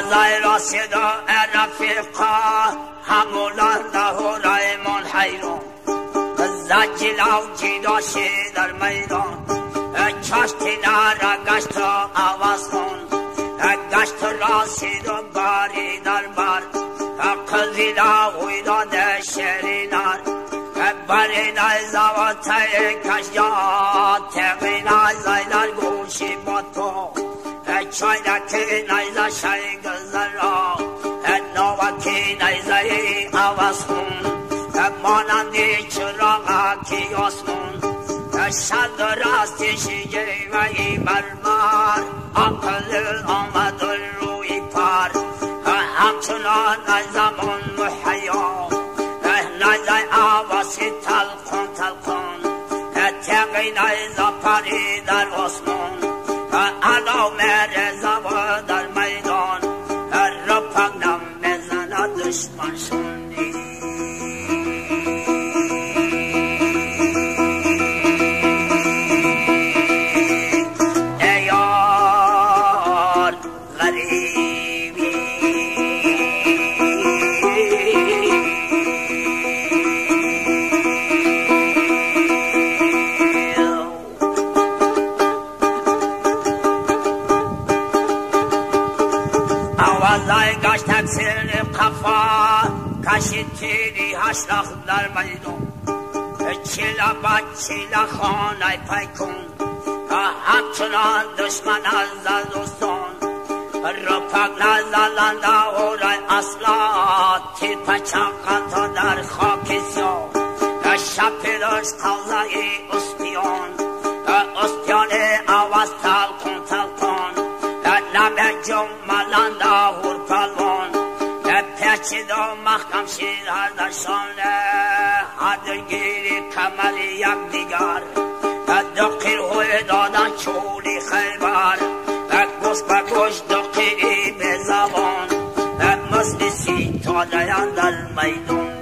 آوازای راسد و رفیقا همولان ده و رایمان حیران زجل و جیداشی در میدان چاشتی نارا گشت و آواز کن گشت راسد و باری در بر قضیلا ویداد شرینار بری نیزا و تای کشجا تقی نیزای در گوشی با تو چای نکی نیزا شای گذر را نوکی نیزای آواز کن مانندی چراغا کی آسمون شد راستی شیجی و ای برمار عقل آمد روی پار همچنان زمان محیا نیزای آواسی تلقون تلقون تقی نیزا پری در آسمون علام رزا و در میدان رپک نم بزن دشمن شوندی تکسیر قفا کشید تیری هشلخ در میدون چیلا با چیلا خانه پیکون همچنان دشمن از دوستان رپک نزلنده و رای اصلا تیر پچکن تا در خاک سیاه شب داشت قوزه استیان آواز تلکن تلکن نمه جملنده هور پلوان پیچید و محکم شیر هر درشانه هدرگیری کمر یک دیگر دقیر ہوئے دادن چولی خیبر گوش به گوش دقیری به زبان مثل سی تا دیان در میدون